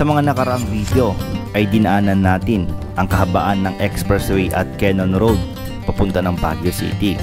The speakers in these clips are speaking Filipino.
Sa mga nakaraang video ay dinaanan natin ang kahabaan ng expressway at Cannon Road papunta ng Baguio City.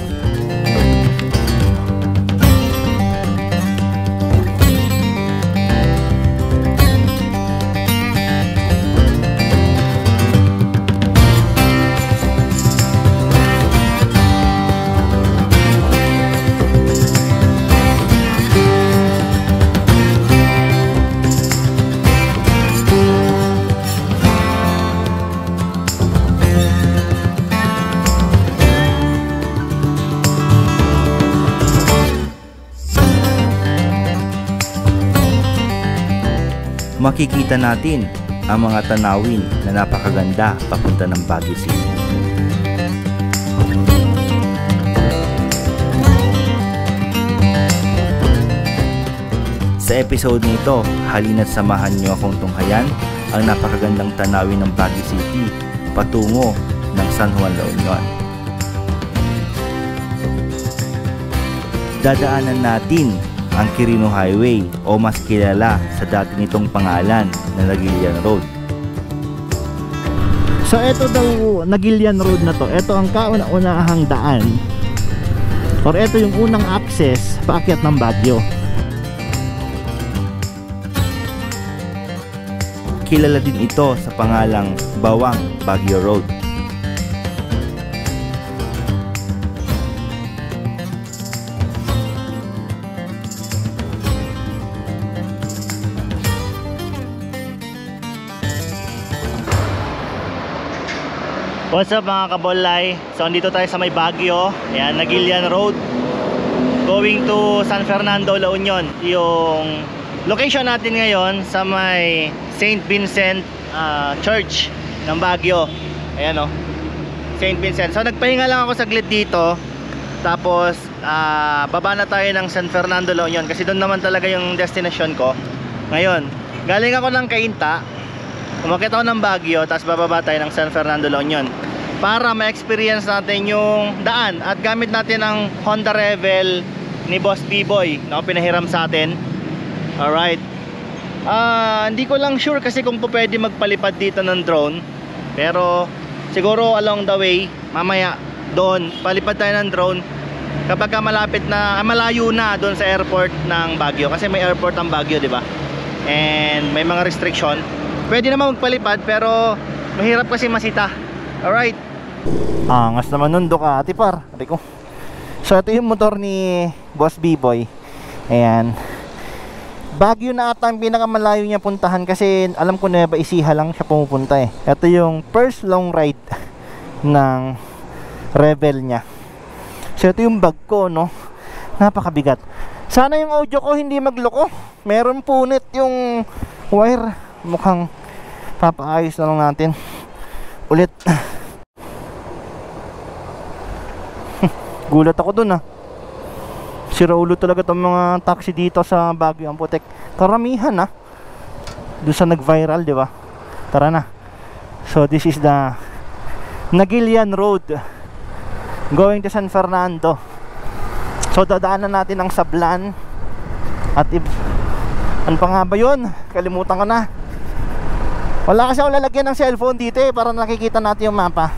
Makikita natin ang mga tanawin na napakaganda papunta ng Baguio City. Sa episode nito, halina't samahan niyo akong tunghayan ang napakagandang tanawin ng Baguio City patungo ng San Juan, La Union. Dadaanan natin ang Quirino Highway o mas kilala sa dati nitong pangalan na Nagilian Road. So ito daw Nagilian Road na to, ito ang kauna-unahang daan or ito yung unang access paakyat ng Baguio. Kilala din ito sa pangalang Bawang Baguio Road. What's up mga kabolay? So andito tayo sa may Baguio. Ayan, Nagilian Road going to San Fernando, La Union. Yung location natin ngayon sa may St. Vincent Church ng Baguio. Ayan o, St. Vincent. So nagpahinga lang ako saglit dito. Tapos baba na tayo ng San Fernando, La Union, kasi doon naman talaga yung destination ko. Ngayon, galing ako ng Cainta, umakyat ako ng Baguio, tapos bababa tayo ng San Fernando, La Union para ma-experience natin yung daan at gamit natin ang Honda Rebel ni Boss B-Boy na pinahiram sa atin. Alright, hindi ko lang sure kasi kung pwede magpalipad dito ng drone, pero siguro along the way mamaya doon palipad tayo ng drone kapag malapit na, malayo na doon sa airport ng Baguio, kasi may airport ang Baguio, di ba? And may mga restriction. Pwede naman magpalipad pero mahirap kasi masita. Alright. Angas naman nun, Ducati par. Rico. So ito yung motor ni Boss B-Boy. Ayan. Baguio na ata ang pinakamalayo niya puntahan, kasi alam ko na Ecija lang siya pumupunta eh. Ito yung first long ride ng Rebel niya. So ito yung bag ko, no. Napakabigat. Sana yung audio ko hindi magloko. Meron punit yung wire. Mukhang papaayos na lang natin ulit. Gulat ako dun sira ulo talaga itong mga taxi dito sa Baguio. Ang putek, karamihan doon sa nag-viral, di ba? Tara na. So this is the Nagilian Road going to San Fernando. So dadaanan natin ang Sablan at ano pa nga ba yun? Kalimutan ko na. Wala kasi ako lalagyan ng cellphone dito para nakikita natin yung mapa.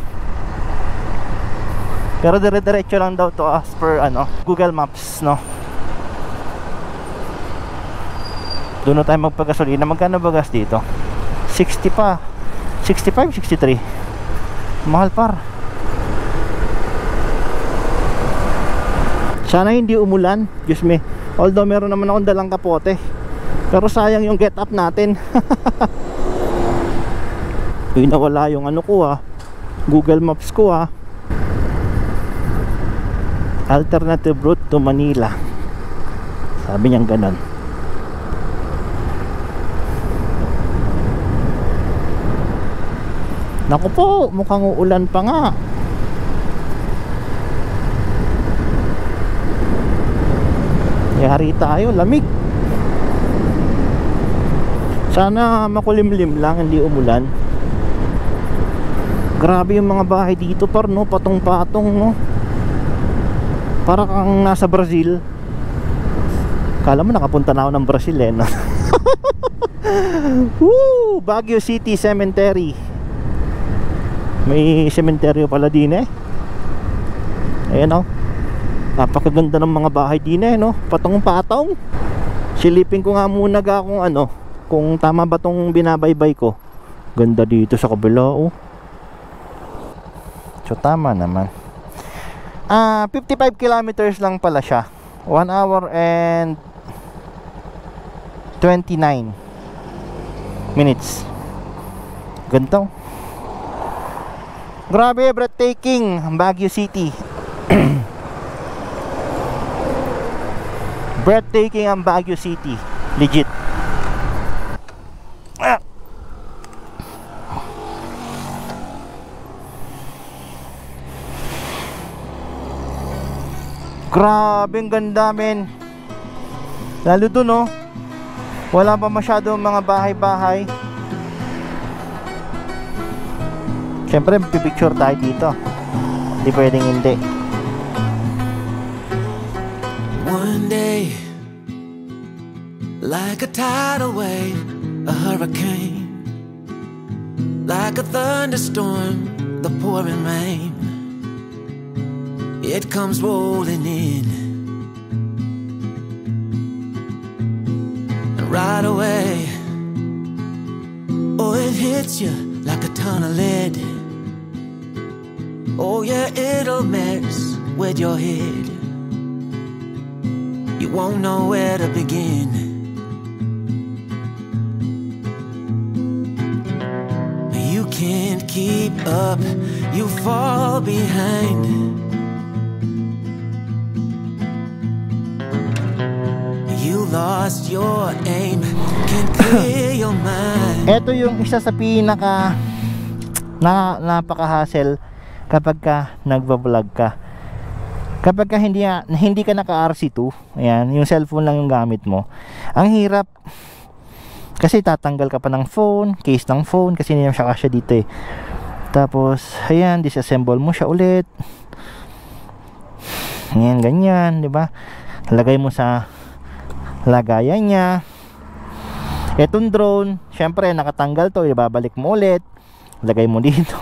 Pero dire-diretso lang daw to as per Google Maps, no. Doon na tayo magpagasolina. Magkano ba gas dito? 60 pa. 65, 63. Mahal par. Sana hindi umulan. Diyos me. Although meron naman akong dalang kapote, pero sayang yung get up natin. Uy, nawala yung ko Google Maps ko Alternative route to Manila. Sabi niyang ganun. Naku po, mukhang uulan pa nga. Yari tayo, lamig. Sana makulimlim lang, hindi umulan. Grabe yung mga bahay dito par, no, patong-patong, no. Para kang nasa Brazil. Kala mo nakapunta na ako ng Brazil, no? Woo! Baguio City Cemetery. May sementeryo pala din eh. Ayan oh. Napakaganda ng mga bahay din eh, no? Patong-patong. Silipin ko nga muna kung ano, kung tama ba tong binabaybay ko. Ganda dito sa kabila oh. So tama naman. 55 kilometers lang pala siya. 1 hour and 29 minutes. Ganito. Grabe, breathtaking Baguio City. Breathtaking ang Baguio City. Legit. Grabe, ang ganda men. Lalo dun oh, wala pa masyadong mga bahay-bahay. Siyempre pipicture tayo dito. Hindi pwedeng hindi. One day, like a tidal wave, a hurricane, like a thunderstorm, the pouring rain, it comes rolling in, and right away, oh, it hits you like a ton of lead. Oh yeah, it'll mess with your head. You won't know where to begin. You can't keep up, you fall behind. You lost your aim, can't clear your mind. Ito yung isa sa pinaka napaka-hassle kapag ka nagba-vlog ka. Kapag ka hindi ka naka RC2, ayan, yung cellphone lang yung gamit mo. Ang hirap kasi tatanggal ka pa ng phone, case ng phone kasi hindi naman siya kasya dito eh. Tapos ayan, disassemble mo siya ulit. Ayan, ganyan, di ba? Lagay mo sa lagayan niya. Etong drone, syempre nakatanggal to, ibabalik mo ulit. Lagay mo dito.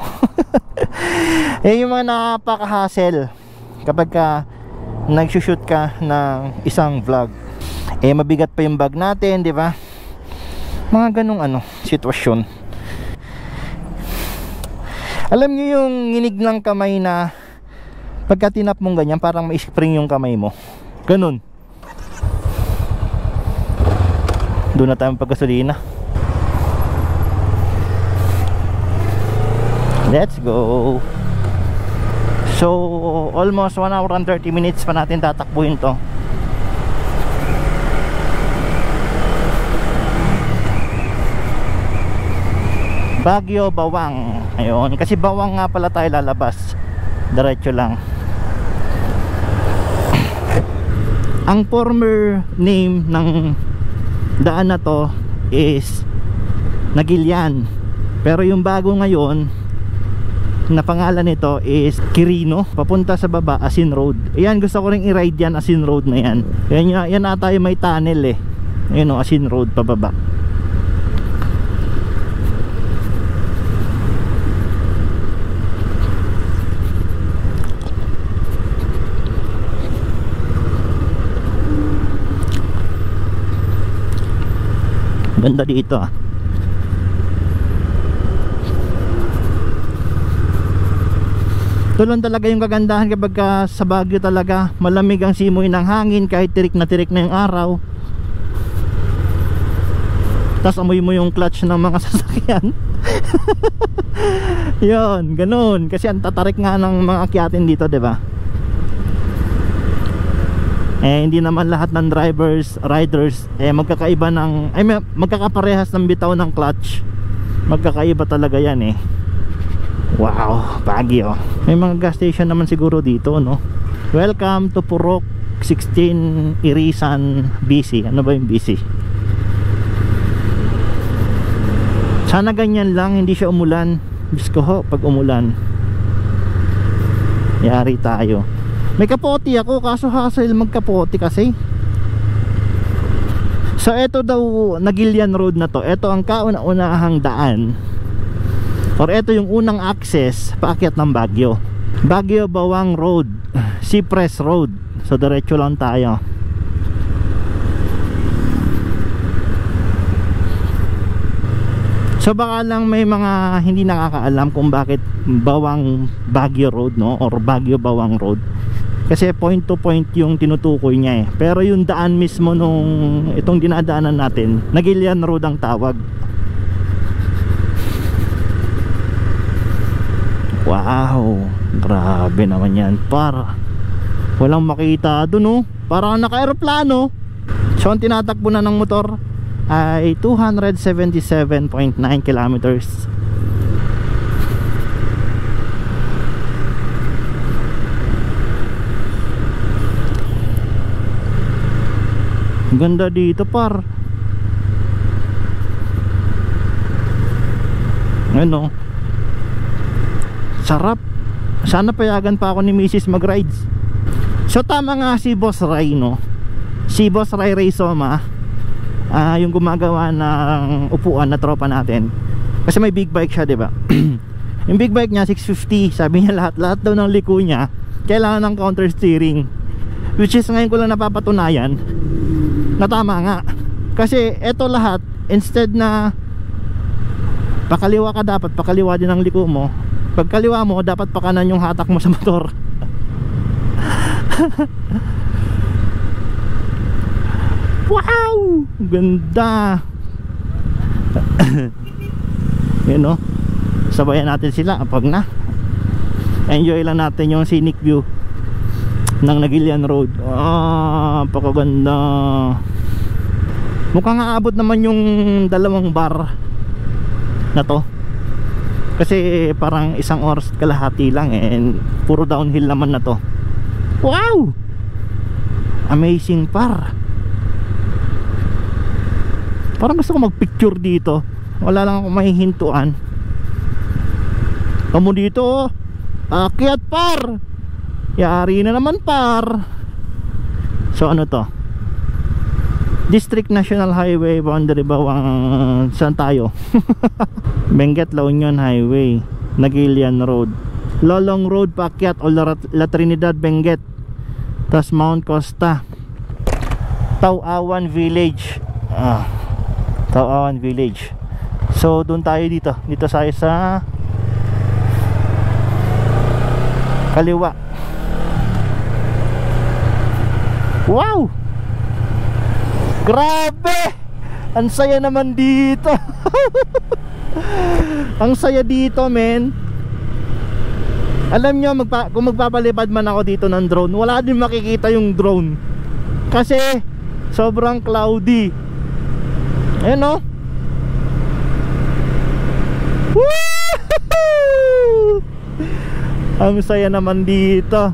Eh yung mga napaka-hassle kapag ka nagsushoot ka ng isang vlog. Eh mabigat pa yung bag natin, di ba? Mga ganong sitwasyon. Alam niyo yung nginig ng kamay na pagka tinap mong ganyan, parang ma-spring yung kamay mo. Ganun. Doon na tayo pagkasulina. Let's go. So almost 1 hour and 30 minutes pa natin tatakbuhin to. Baguio, Bawang. Ayun, kasi Bawang nga pala tayo lalabas. Diretso lang. Ang former name ng daan na to is Nagilian. Pero yung bago ngayon na pangalan nito is Quirino, papunta sa baba, Asin Road. Ayan, gusto ko ring i-ride yan, Asin Road na yan. Yan ata yung may tunnel eh. Ayan o, Asin Road pababa. Ganda dito ah. Ito lang talaga yung kagandahan kapag sa Baguio talaga. Malamig ang simoy ng hangin kahit tirik na yung araw. Tapos amoy mo yung clutch ng mga sasakyan. Yun, ganun. Kasi ang tatarik nga ng mga akyatin dito, diba? Eh hindi naman lahat ng riders magkakaiba ng magkakaparehas ng bitaw ng clutch. Magkakaiba talaga yan eh. Wow, Baguio. May mga gas station naman siguro dito, no? Welcome to Purok 16 Irisan BC. Ano ba yung BC? Sana ganyan lang, hindi siya umulan. Diyos ko ho, pag umulan yari tayo. May kapoti ako, kaso hassle magkapoti kasi. So eto daw, Nagilian Road na to, eto ang kauna-unahang daan, or eto yung unang access paakyat ng Baguio. Baguio Bawang Road, Cypress Road. So diretso lang tayo. So baka lang may mga hindi nakakaalam kung bakit Bawang Baguio Road, no, or Baguio Bawang Road. Kasi point to point yung tinutukoy niya eh. Pero yung daan mismo nung itong dinadaanan natin, Nagilian Road ang tawag. Wow, grabe naman yan par. Walang makita doon, oh. Parang naka-aeroplano. So ang tinatakbo na ng motor ay 277.9 kilometers. Ganda dito par. Ano, sarap. Sana payagan pa ako ni Mrs. mag-rides. So tama nga si Boss Ray, no? Si Boss Ray Soma, yung gumagawa ng upuan na tropa natin. Kasi may big bike siya, diba? Yung big bike niya 650. Sabi niya lahat daw ng liko niya kailangan ng counter steering, which is ngayon ko lang napapatunayan na tama nga. Kasi eto lahat, instead na pakaliwa ka, dapat pakaliwa din ang liko mo. Pag kaliwa mo, dapat pakanan yung hatak mo sa motor. Wow! Ganda! Yun, no? Sabayan natin sila pag na enjoy lang natin yung scenic view ng Nagilian Road. Pakaganda. Mukhang aabot naman yung 2 bar na to, kasi parang 1 oras kalahati lang and puro downhill naman na to. Wow! Amazing par. Parang gusto ko magpicture dito. Wala lang ako mahihintuan. Kamu dito, akyat par. Yari na naman par. So ano to? District National Highway, boundary Bawang, saan tayo? Benguet La Union Highway, Nagilian Road, Lolong Road paakyat o La Trinidad Benguet, tas Mount Costa, Tauawan Village. Tauawan Village. So doon tayo dito tayo sa kaliwa. Wow! Grabe! Ang saya naman dito. Ang saya dito, men. Alam nyo, kung magpapalipad man ako dito ng drone, wala din makikita yung drone kasi sobrang cloudy. Ayan, no? Woo! Ang saya naman dito.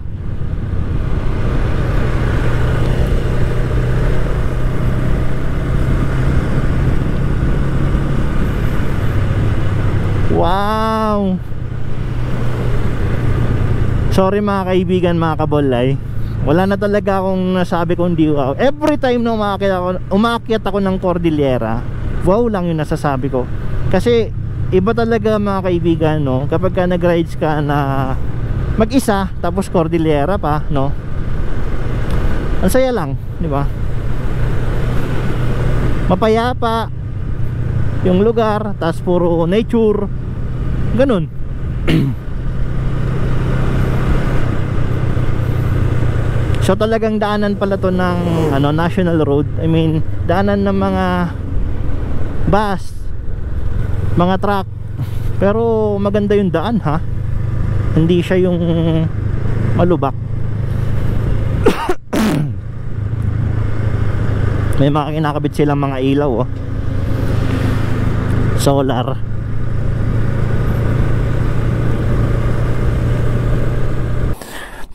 Wow! Sorry mga kaibigan, mga kabolay, wala na talaga akong nasabi kundi wow. Every time na umakyat ako ng Cordillera, wow lang yung nasasabi ko. Kasi iba talaga mga kaibigan, no? Kapag ka nag-rides ka na mag-isa, tapos Cordillera pa, no? Ang saya lang, di ba? Mapayapa yung lugar, tapos puro nature, ganun. So talagang daanan pala to ng national road. I mean, daanan ng mga bus, mga truck. Pero maganda yung daan, ha? Hindi siya yung malubak. May mga kinakabit silang mga ilaw, oh. Solar.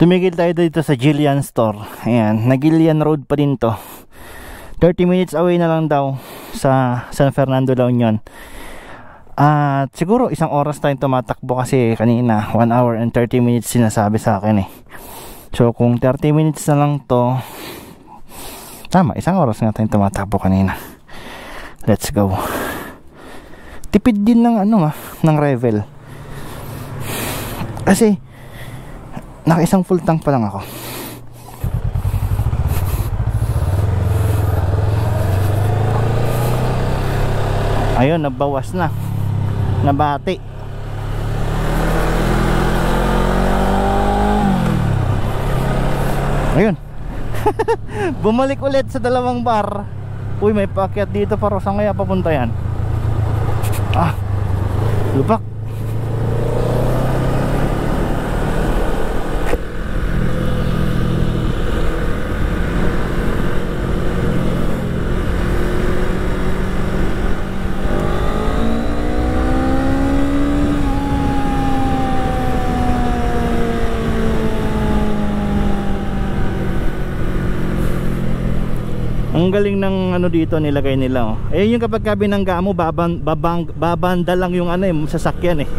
Tumigil tayo dito sa Gillian Store. Ayan, Nagilian Road pa din to. 30 minutes away na lang daw sa San Fernando, La Union. At siguro 1 oras tayong tumatakbo kasi kanina 1 hour and 30 minutes sinasabi sa akin eh. So kung 30 minutes na lang to, Tama, 1 oras nga tayong tumatakbo kanina. Let's go. Tipid din ng ng Revel. Kasi naka 1 full tank pa lang ako. Ayun, nabawas na. Nabati. Ayun. Bumalik ulit sa 2 bar. Uy, may paakyat dito para saan kaya papunta yan? Lupak. Ang galing ng dito nilagay nila, oh. Ayun yung kapag binangga mo, babanda lang yung sasakyan eh.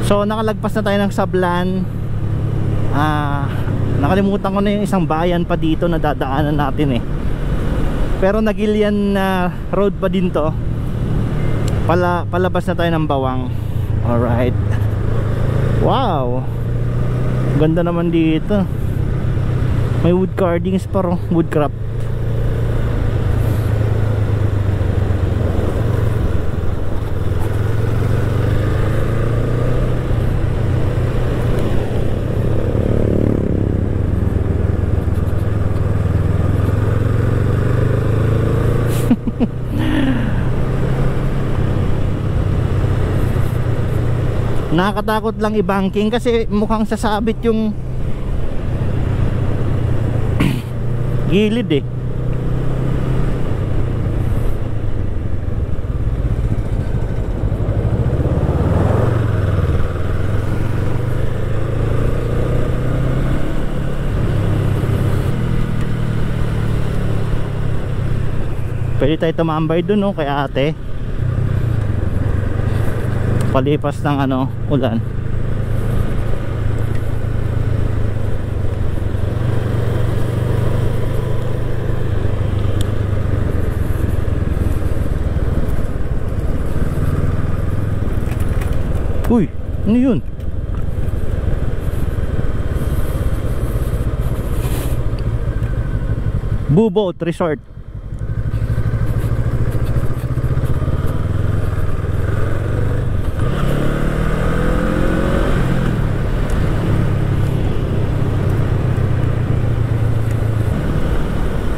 So nakalagpas na tayo ng Sablan. Nakalimutan ko na yung isang bayan pa dito na dadaanan natin eh. Pero Nagilian road pa din to. Palabas na tayo ng Bawang. Alright. Wow, ganda naman dito. May wood carvings pa ro, woodcraft. Nakakatakot lang i-banking kasi mukhang sasabit yung gilid eh. Pwede tayo tumambay dun, no, kay ate. Palipas ng ulan. Uy, ano yun? Bubot Resort.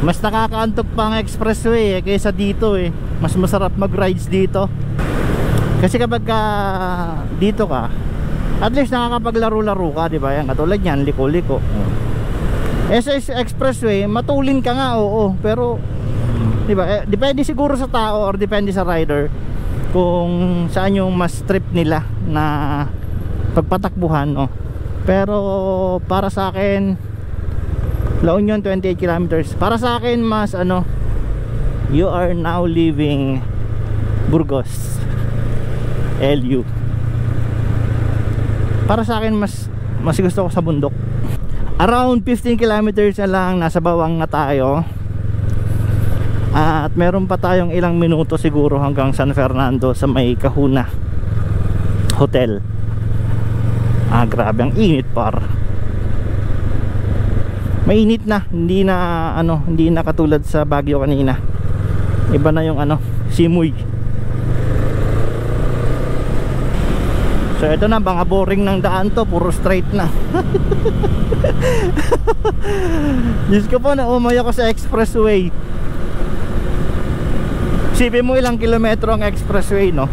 Mas nakakaantok pa ang expressway kaysa dito eh. Mas masarap mag-rides dito. Kasi kapag dito ka, at least nakakapaglaro-laro ka, di ba? Yan, katulad yan, liko-liko. Sa expressway, matulin ka nga, oo. Pero, di ba? Depende siguro sa tao or depende sa rider kung saan yung mas trip nila na pagpatakbuhan, no? Pero para sa akin, La Union 28 kilometers. Para sa akin mas you are now leaving Burgos LU. Para sa akin mas gusto ko sa bundok. Around 15 kilometers na lang, nasa Bawang na tayo. At meron pa tayong ilang minuto siguro hanggang San Fernando sa may Kahuna Hotel. Grabe ang init par. Mainit na, hindi na katulad sa Baguio kanina. Iba na yung simoy. So ito na, mga boring ng daan to, puro straight na. Diyos ko po, naumay ako sa expressway. Isipin mo ilang kilometro ang expressway, no?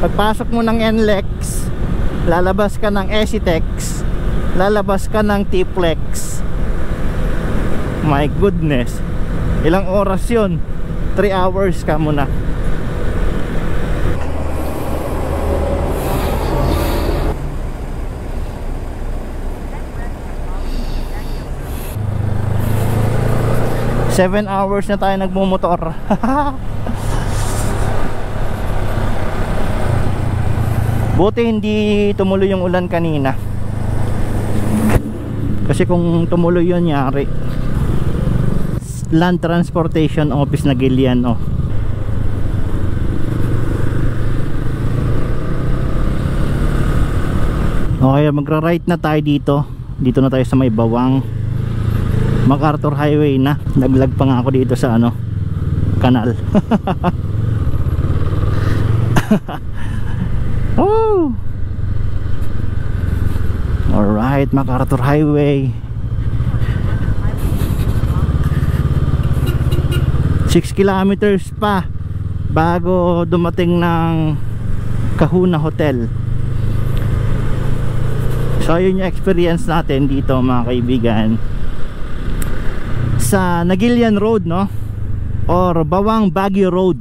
Pagpasok mo ng NLEX, lalabas ka ng Esitex, lalabas ka ng T-Flex. My goodness, ilang oras yun? 3 hours ka muna. 7 hours na tayo nagmumotor. Buti hindi tumuloy yung ulan kanina. Kasi kung tumuloy yun, yari. Land Transportation Office na Gilian, oh. Okay, magra-right na tayo dito. Dito na tayo sa may Bawang. MacArthur Highway na. Naglag pa nga ako dito sa ano, kanal. Oh! Alright, MacArthur Highway. 6 kilometers pa bago dumating ng Kahuna Hotel. So yun yung experience natin dito mga kaibigan sa Nagilian Road, no? Or Bawang Baguio Road.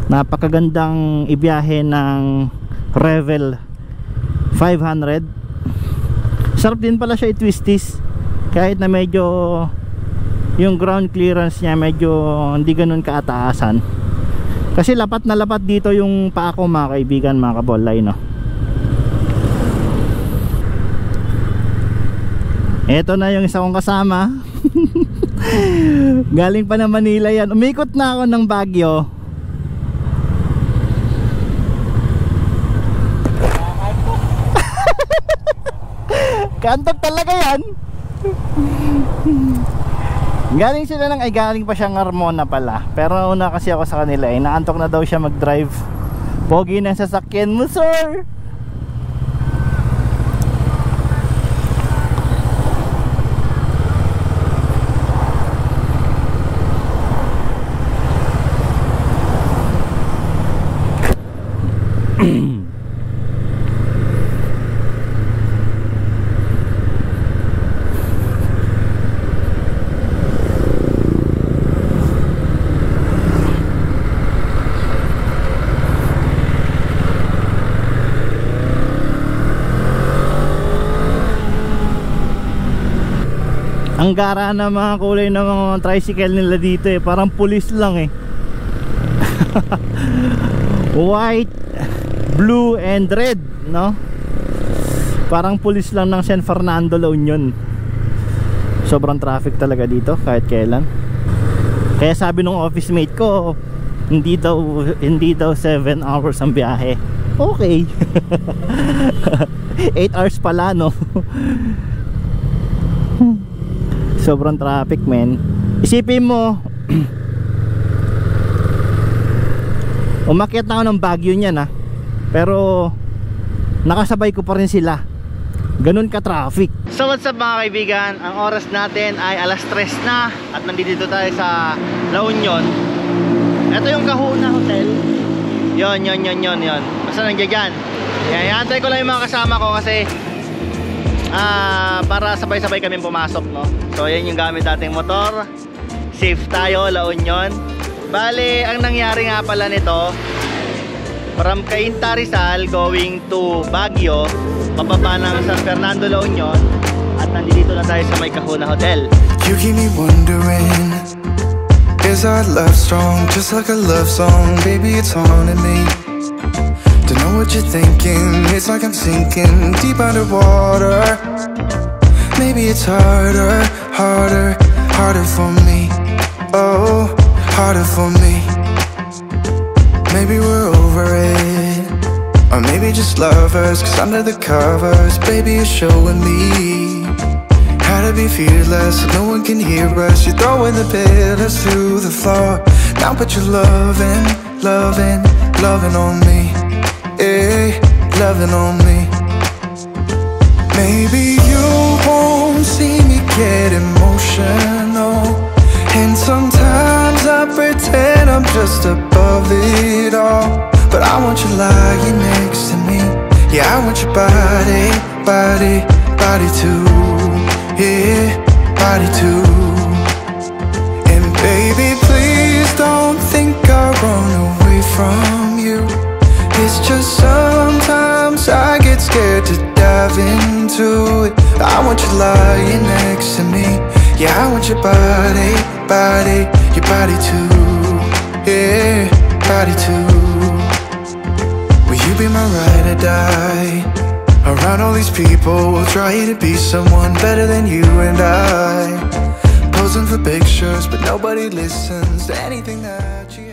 Napakagandang ibiyahe ng Revel 500. Sarap din pala siya i-twisties kahit na medyo yung ground clearance niya medyo hindi ganun kaataasan. Kasi lapat na lapat dito yung paa ko mga kaibigan, mga kabolay, no? Eto na yung isa kong kasama. Galing pa na Manila yan. Umikot na ako ng Baguio. Kantok talaga yan. Galing sila ng, ay galing pa siyang Carmona pala. Pero una kasi ako sa kanila, naantok na daw siya mag-drive. Pogi na sasakyan mo, sir. Ang gara na mga kulay ng mga tricycle nila dito eh, parang pulis lang eh. White, blue and red, no? Parang pulis lang ng San Fernando, La Union. Sobrang traffic talaga dito kahit kailan. Kaya sabi nung office mate ko, hindi daw 7 hours ang biyahe. Okay. 8 hours pala, no? Sobrang traffic, men. Isipin mo, umakyat na ako ng Baguio niyan, ha? Pero nakasabay ko pa rin sila. Ganun ka traffic. So what's up mga kaibigan? Ang oras natin ay alas 3 na at nandito tayo sa La Union. Ito yung Kahuna Hotel. Yon. Basta nandiyan dyan. Iantay ko lang yung mga kasama ko kasi para sabay-sabay kami pumasok, no? So yan yung gamit nating motor. Safe tayo, La Union. Bale, ang nangyari nga pala nito, from Cainta Rizal going to Baguio, pababa ng San Fernando, La Union, at nandito na tayo sa may Kahuna Hotel. You keep me wondering, is our love strong? Just like a love song, baby, it's haunting me. To know what you're thinking, it's like I'm sinking deep underwater. Maybe it's harder for me. Oh, harder for me. Maybe we're over it, or maybe just lovers. Cause under the covers, baby, you're showing me how to be fearless, so no one can hear us. You're throwing the pillars through the floor. Now put your loving on me. Hey, loving on me. Maybe you won't see me get emotional, and sometimes I pretend I'm just above it all. But I want you lying next to me. Yeah, I want your body too. Yeah, body too. And baby, please don't think I run away from you. It's just sometimes I get scared to dive into it. I want you lying next to me. Yeah, I want your body, body, your body too. Yeah, body too. Will you be my ride or die? Around all these people, we'll try to be someone better than you and I. Posing for pictures, but nobody listens to anything that you